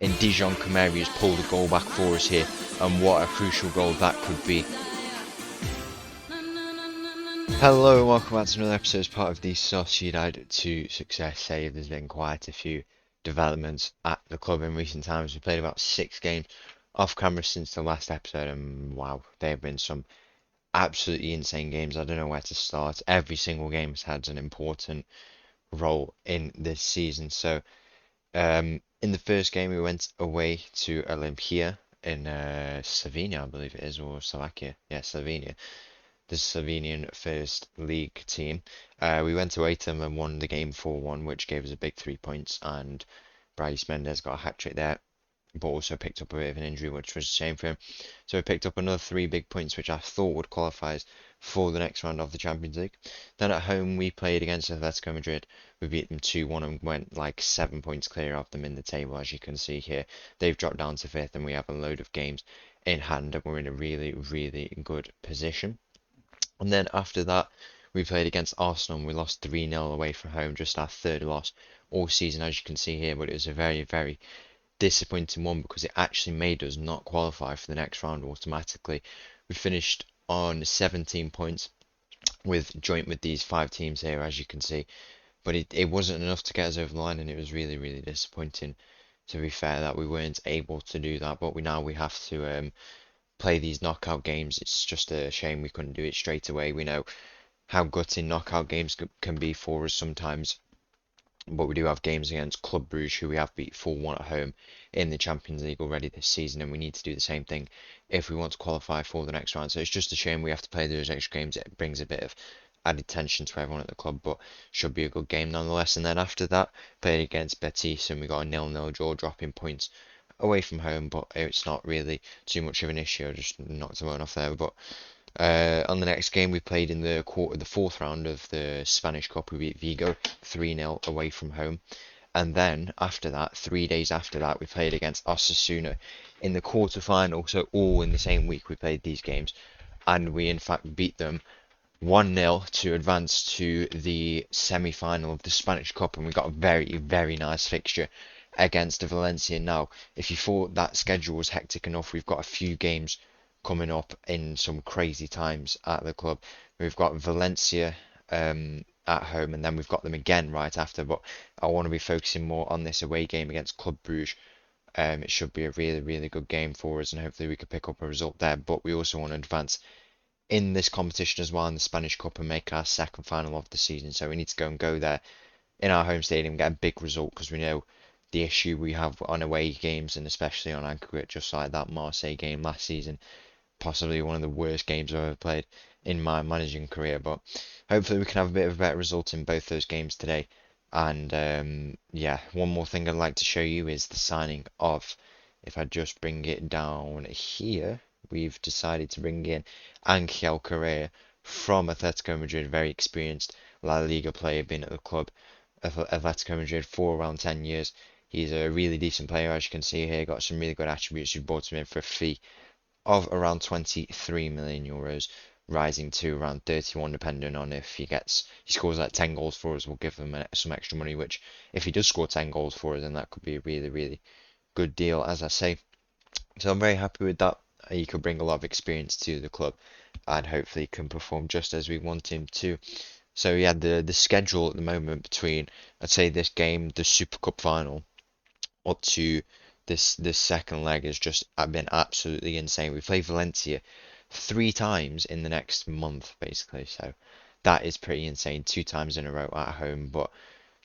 in Dijon Kamari has pulled a goal back for us here, and what a crucial goal that could be. Hello and welcome back to another episode as part of the Sociedad to Success save. There's been quite a few developments at the club in recent times. We played about 6 games off camera since the last episode, and wow, there have been some absolutely insane games. I don't know where to start. Every single game has had an important role in this season. So, in the first game, we went away to Olympia in Slovenia, I believe it is, or Slovakia. Yeah, Slovenia, the Slovenian First League team. We went away to them and won the game 4-1, which gave us a big 3 points. And Bryce Mendes got a hat trick there, but also picked up a bit of an injury, which was a shame for him. So we picked up another 3 big points, which I thought would qualify us for the next round of the Champions League. Then at home, we played against Atletico Madrid. We beat them 2-1 and went like 7 points clear of them in the table, as you can see here. They've dropped down to 5th, and we have a load of games in hand, and we're in a really, really good position. And then after that, we played against Arsenal and we lost 3-0 away from home, just our 3rd loss all season, as you can see here. But it was a very, very disappointing one because it actually made us not qualify for the next round automatically. We finished on 17 points with joint with these 5 teams here, as you can see. But it wasn't enough to get us over the line, and it was really, really disappointing, to be fair, that we weren't able to do that. But we have to play these knockout games. It's just a shame we couldn't do it straight away. We know how gutting knockout games can be for us sometimes, but we do have games against Club Brugge, who we have beat 4-1 at home in the Champions League already this season, and we need to do the same thing if we want to qualify for the next round. So it's just a shame we have to play those extra games. It brings a bit of added tension to everyone at the club, but should be a good game nonetheless. And then after that, played against Betis, and we got a 0-0 draw, dropping points away from home, but it's not really too much of an issue. I just knocked them off there. But on the next game, we played in the 4th round of the Spanish Cup. We beat Vigo 3-0 away from home. And then after that, 3 days after that, we played against Osasuna in the quarter-final. So all in the same week we played these games, and we in fact beat them 1-0 to advance to the semi-final of the Spanish Cup, and we got a very, very nice fixture against Valencia. Now, if you thought that schedule was hectic enough, we've got a few games coming up in some crazy times at the club. We've got Valencia at home, and then we've got them again right after. But I want to be focusing more on this away game against Club Brugge. It should be a really, really good game for us, and hopefully we could pick up a result there. But we also want to advance in this competition as well in the Spanish Cup and make our second final of the season. So we need to go there in our home stadium, get a big result, because we know the issue we have on away games, and especially on aggregate, just like that Marseille game last season, possibly one of the worst games I've ever played in my managing career. But hopefully we can have a bit of a better result in both those games today. And yeah, one more thing I'd like to show you is the signing of, if I just bring it down here, we've decided to bring in Angel Correa from Atletico Madrid, very experienced La Liga player, been at the club Atletico Madrid for around 10 years. He's a really decent player, as you can see here, got some really good attributes. We bought him in for a fee of around 23 million euros, rising to around 31, depending on if he scores like 10 goals for us, we'll give him some extra money, which if he does score 10 goals for us, then that could be a really, really good deal, as I say. So I'm very happy with that. He could bring a lot of experience to the club, and hopefully can perform just as we want him to. So yeah, the schedule at the moment between, I'd say, this game, the Super Cup final, up to this second leg has just been absolutely insane. We play Valencia 3 times in the next month, basically. So that is pretty insane. 2 times in a row at home. But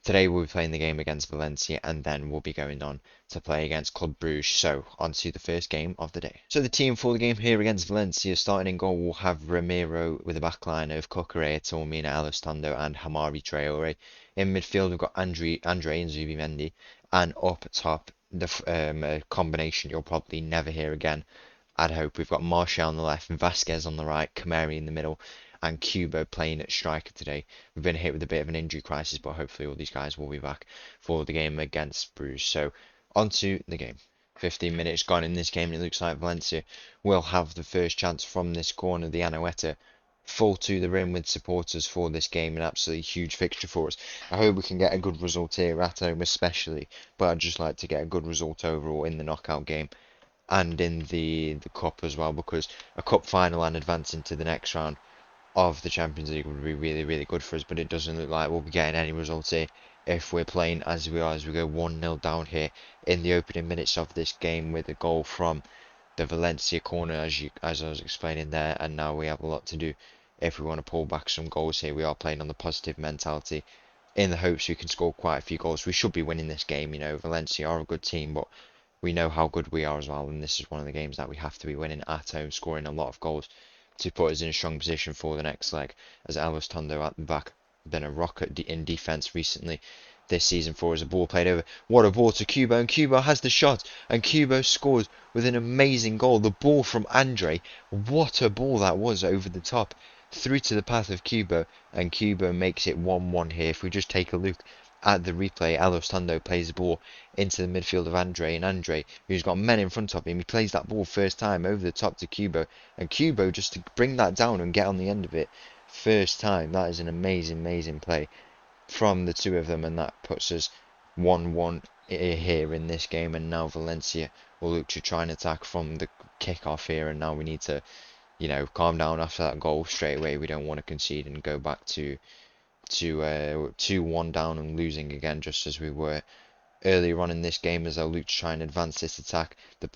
today we'll be playing the game against Valencia, and then we'll be going on to play against Club Brugge. So on to the first game of the day. So the team for the game here against Valencia, starting in goal, will have Ramiro with a backline of Coqueret, Tormina, Elistondo, and Hamari Traore. In midfield, we've got Andre and Zubimendi, and up top, a combination you'll probably never hear again, I'd hope. We've got Martial on the left, Vasquez on the right, Kamari in the middle, and Cubo playing at striker today. We've been hit with a bit of an injury crisis, but hopefully all these guys will be back for the game against Bruges. So, on to the game. 15 minutes gone in this game, and it looks like Valencia will have the first chance from this corner. The Anoeta full to the rim with supporters for this game. An absolutely huge fixture for us. I hope we can get a good result here at home especially, but I'd just like to get a good result overall in the knockout game and in the cup as well, because a cup final and advancing to the next round of the Champions League would be really, really good for us, but it doesn't look like we'll be getting any results here if we're playing as we are, as we go 1-0 down here in the opening minutes of this game with a goal from the Valencia corner, as I was explaining there. And now we have a lot to do if we want to pull back some goals here. We are playing on the positive mentality in the hopes we can score quite a few goals. We should be winning this game. Valencia are a good team, but we know how good we are as well, and this is one of the games that we have to be winning at home, scoring a lot of goals to put us in a strong position for the next leg. As Alves Tondo at the back, been a rocket in defence recently this season for us. A ball played over. What a ball to Kubo, and Kubo has the shot, and Kubo scores with an amazing goal. The ball from Andre, what a ball that was over the top, through to the path of Kubo, and Kubo makes it 1-1 here. If we just take a look at the replay, Alves Tondo plays the ball into the midfield of Andre, and Andre, who's got men in front of him, he plays that ball first time over the top to Kubo, and Kubo just to bring that down and get on the end of it first time. That is an amazing, amazing play from the two of them, and that puts us 1-1 here in this game. And now Valencia will look to try and attack from the kick-off here, and now we need to, calm down after that goal straight away. We don't want to concede and go back to 2-1 down and losing again, just as we were earlier on in this game, as they'll look to try and advance this attack. The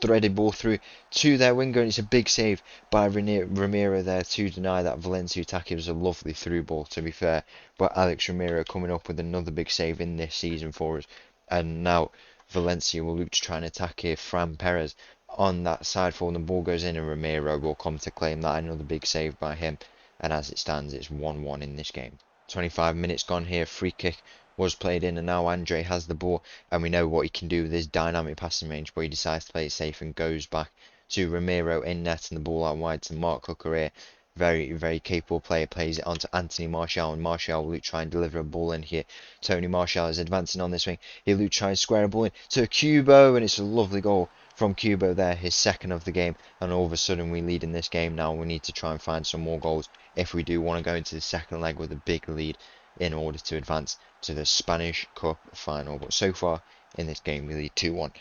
threaded ball through to their winger, and it's a big save by Ramiro there to deny that Valencia attack. It was a lovely through ball, to be fair, but Alex Ramiro coming up with another big save in this season for us. And now Valencia will look to try and attack here. Fran Perez on that side for the ball goes in, and Ramiro will come to claim that. Another big save by him, and as it stands, it's 1-1 in this game. 25 minutes gone here. Free kick was played in, and now Andre has the ball, and we know what he can do with his dynamic passing range, but he decides to play it safe and goes back to Ramiro in net, and the ball out wide to Marc Cucurella. Very, very capable player, plays it onto Anthony Martial, and Martial will try and deliver a ball in here. Tony Martial is advancing on this wing. He'll try and square a ball in to Kubo, and it's a lovely goal from Kubo there, his second of the game, and all of a sudden we lead in this game now. We need to try and find some more goals if we do want to go into the second leg with a big lead in order to advance to the Spanish Cup final. But so far in this game we lead 2-1.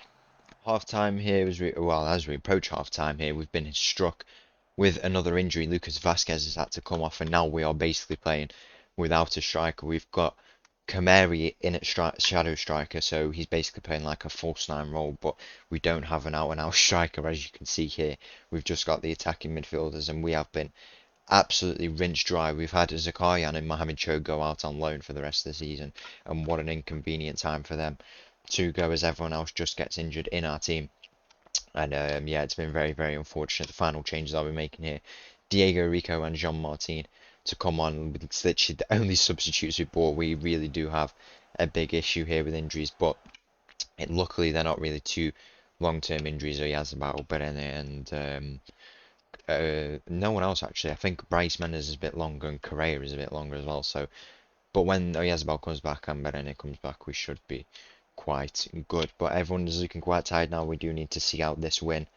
Half time here, as we approach half time here, we've been struck with another injury. Lucas Vasquez has had to come off, and now we are basically playing without a striker. We've got Kamari in at shadow striker, so he's basically playing like a false nine role, but we don't have an out and out striker, as you can see here. We've just got the attacking midfielders, and we have been absolutely rinsed dry. We've had Zakarian and Mohamed Cho go out on loan for the rest of the season, and what an inconvenient time for them to go, as everyone else just gets injured in our team. And yeah, it's been very, very unfortunate. The final changes I'll be making here: Diego Rico and Jean Martin to come on. It's literally the only substitutes we bought. We really do have a big issue here with injuries, but luckily they're not really too long-term injuries. He has about Berene and no one else actually. I think Bryce Mendes is a bit longer, and Correa is a bit longer as well. So, but when Oyazabal comes back and Berene comes back, we should be quite good. But everyone is looking quite tired now. We do need to see out this win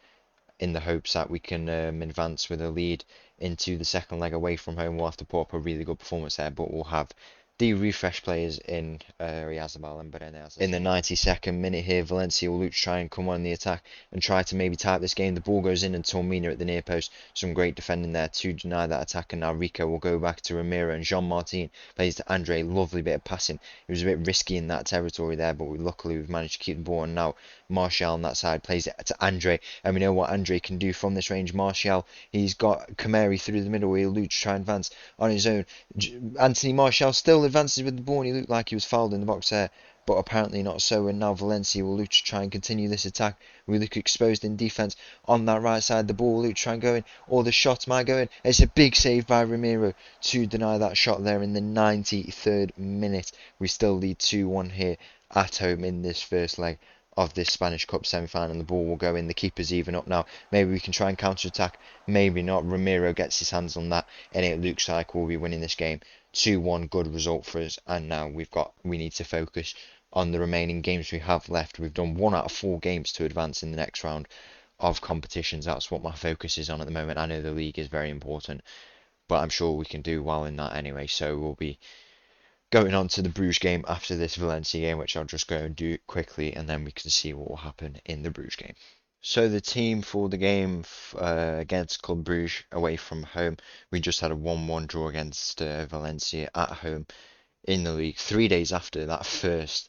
in the hopes that we can advance with a lead into the second leg away from home. We'll have to put up a really good performance there, but we'll have the refresh players in Oyazabal and Berene. In the 92nd minute here, Valencia will look to try and come on the attack and try to maybe tie up this game. The ball goes in, and Tormina at the near post. Some great defending there to deny that attack, and now Rico will go back to Ramiro, and Jean Martin plays to Andre. Lovely bit of passing. It was a bit risky in that territory there, but luckily we've managed to keep the ball, and now Martial on that side plays it to Andre, and we know what Andre can do from this range. Martial, he's got Kamari through the middle. He'll look to try and advance on his own. Anthony Martial still advances with the ball, and he looked like he was fouled in the box there, but apparently not so. And now Valencia will look to try and continue this attack. We look exposed in defence on that right side. The ball will look to try and go in, or the shot might go in. It's a big save by Ramiro to deny that shot there in the 93rd minute. We still lead 2-1 here at home in this first leg of this Spanish Cup semi-final. The ball will go in. The keeper's even up now. Maybe we can try and counter-attack. Maybe not. Ramiro gets his hands on that, and it looks like we'll be winning this game 2-1. Good result for us. And now we need to focus on the remaining games we have left. We've done 1 out of 4 games to advance in the next round of competitions. That's what my focus is on at the moment. I know the league is very important, but I'm sure we can do well in that anyway. So we'll be going on to the Bruges game after this Valencia game, which I'll just go and do quickly, and then we can see what will happen in the Bruges game. So the team for the game against Club Brugge away from home, we just had a 1-1 draw against Valencia at home in the league. 3 days after that first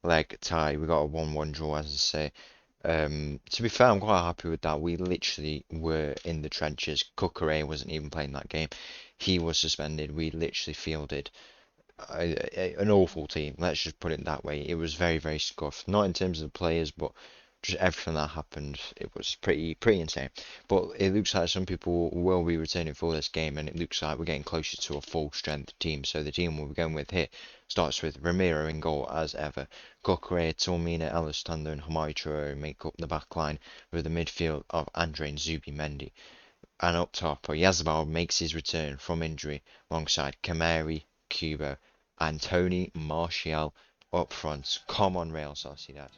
leg tie, we got a 1-1 draw, as I say. To be fair, I'm quite happy with that. We literally were in the trenches. Cucurella wasn't even playing that game. He was suspended. We literally fielded an awful team. Let's just put it that way. It was very, very scuffed. Not in terms of the players, but just everything that happened. It was pretty insane. But it looks like some people will be returning for this game, and it looks like we're getting closer to a full strength team. So the team we'll be going with here starts with Ramiro in goal as ever. Coqueret, Tormina, Elistando, and Hamari Traore make up the back line with the midfield of Andre and Zubimendi. And up top, Oyarzabal makes his return from injury alongside Kamari, Kubo, and Tony Martial up front. Come on, Real Sociedad.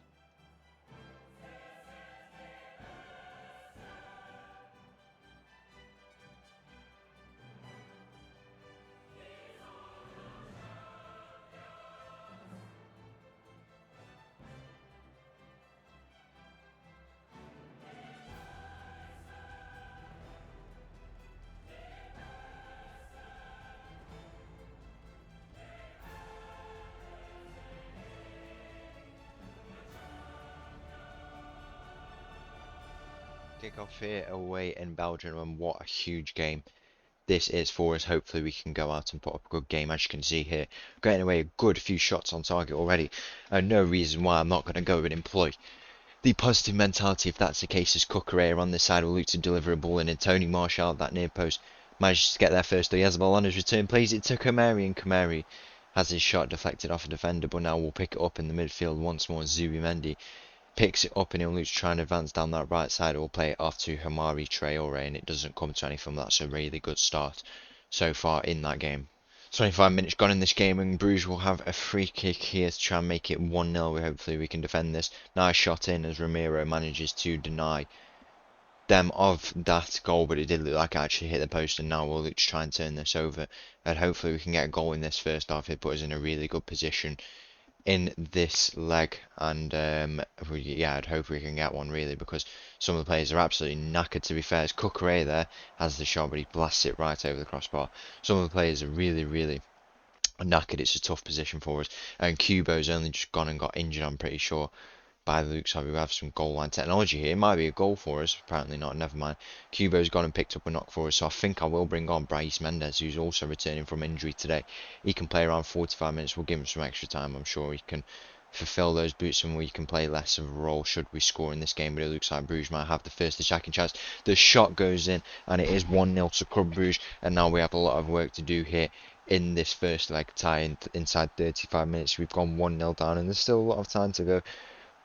Kick off here away in Belgium, and what a huge game this is for us. Hopefully we can go out and put up a good game. As you can see here, getting away a good few shots on target already, and no reason why I'm not going to go and employ the positive mentality if that's the case. As Cucurella on this side will look to deliver a ball in, and Tony Martial at that near post manages to get there first. Oyarzabal on his return plays it to Kamari, and Kamari has his shot deflected off a defender, but now we'll pick it up in the midfield once more. Zubimendi picks it up, and he'll look to try and advance down that right side. Or play it off to Hamari Traore, and it doesn't come to anything. That's a really good start so far in that game. 25 minutes gone in this game, and Bruges will have a free kick here to try and make it 1-0. Hopefully we can defend this. Nice shot in as Ramiro manages to deny them of that goal, but it did look like it actually hit the post, and now we'll look to try and turn this over, and hopefully we can get a goal in this first half. It put us in a really good position in this leg, and yeah, I'd hope we can get one really, because some of the players are absolutely knackered. To be fair, as Cucurella there has the shot, but he blasts it right over the crossbar. Some of the players are really knackered. It's a tough position for us, and Kubo's only just gone and got injured, I'm pretty sure. By the looks of it, we have some goal line technology here. It might be a goal for us. Apparently not. Never mind. Kubo's gone and picked up a knock for us. So I think I will bring on Brais Mendes, who's also returning from injury today. He can play around 45 minutes. We'll give him some extra time. I'm sure he can fulfill those boots, and we can play less of a role should we score in this game. But it looks like Bruges might have the first attacking chance. The shot goes in, and it is 1-0 to Club Bruges. And now we have a lot of work to do here in this first leg tie. Inside 35 minutes, we've gone 1-0 down, and there's still a lot of time to go.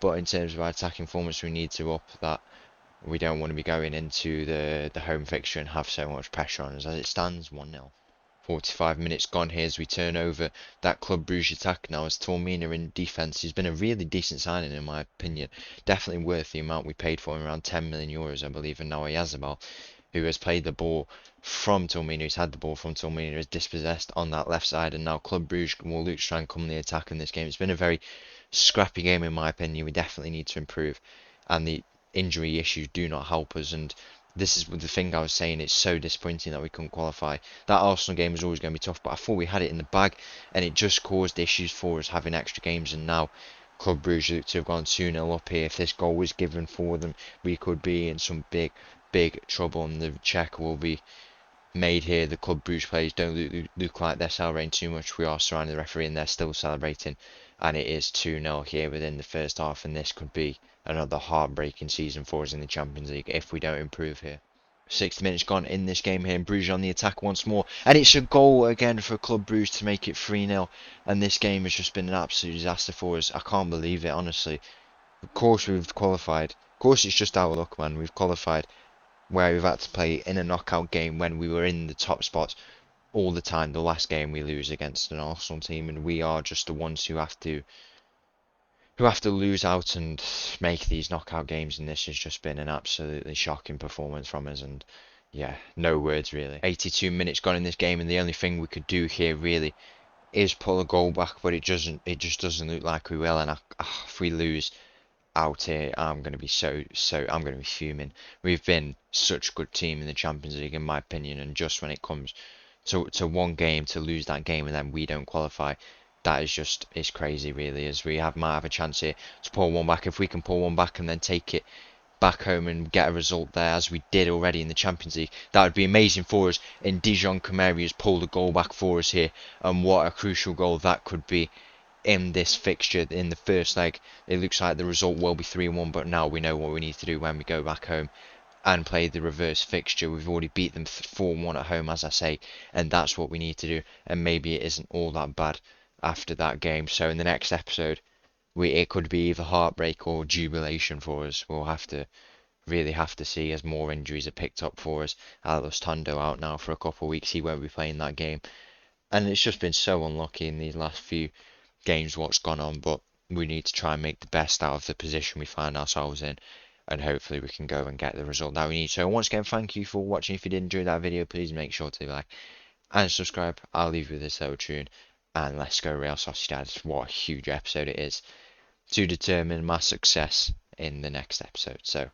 But in terms of our attacking performance, we need to up that. We don't want to be going into the home fixture and have so much pressure on us. As it stands, 1-0. 45 minutes gone here as we turn over that Club Brugge attack now as Tormina in defence. He's been a really decent signing in my opinion. Definitely worth the amount we paid for him, around 10 million euros I believe. And now Oyarzabal, who has played the ball from Tormina, who's had the ball from Tormina, is dispossessed on that left side. And now Club Brugge will look to try and come the attack in this game. It's been a very scrappy game in my opinion. We definitely need to improve, and the injury issues do not help us. And this is the thing I was saying, it's so disappointing that we couldn't qualify. That Arsenal game was always going to be tough, but I thought we had it in the bag, and it just caused issues for us having extra games. And now Club Brugge look to have gone 2-0 up here. If this goal was given for them, we could be in some big trouble, and the check will be made here. The Club Brugge players don't look like they're celebrating too much. We are surrounding the referee, and they're still celebrating. And it is 2-0 here within the first half, and this could be another heartbreaking season for us in the Champions League if we don't improve here. 60 minutes gone in this game here, and Bruges on the attack once more, and it's a goal again for Club Bruges to make it 3-0. And this game has just been an absolute disaster for us. I can't believe it, honestly. Of course we've qualified. Of course it's just our luck, man. We've qualified where we've had to play in a knockout game when we were in the top spots all the time. The last game we lose against an Arsenal team, and we are just the ones who have to lose out and make these knockout games. And this has just been an absolutely shocking performance from us. And Yeah, no words really. 82 minutes gone in this game, and the only thing we could do here really is pull a goal back, but it doesn't. It just doesn't look like we will. And if we lose out here, I'm going to be I'm going to be fuming. We've been such a good team in the Champions League, in my opinion, and just when it comes to one game, to lose that game and then we don't qualify, that is just is crazy really. As we might have a chance here to pull one back. If we can pull one back and then take it back home and get a result there, as we did already in the Champions League, that would be amazing for us. And Dijon Kamari has pulled a goal back for us here, and what a crucial goal that could be in this fixture. In the first leg, it looks like the result will be 3-1, but now we know what we need to do when we go back home and play the reverse fixture. We've already beat them 4-1 at home, as I say, and that's what we need to do. And maybe it isn't all that bad after that game. So in the next episode, it could be either heartbreak or jubilation for us. We'll really have to see, as more injuries are picked up for us. Alice Tondo out now for a couple of weeks. He won't be playing that game, and it's just been so unlucky in these last few games what's gone on. But we need to try and make the best out of the position we find ourselves in, and hopefully we can go and get the result that we need. So once again, thank you for watching. If you did enjoy that video, please make sure to like and subscribe. I'll leave you with this little tune, and let's go Real Sociedad. What a huge episode it is to determine my success in the next episode. So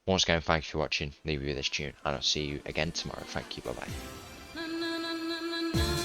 once again, thank you for watching. Leave you with this tune, and I'll see you again tomorrow. Thank you. Bye bye.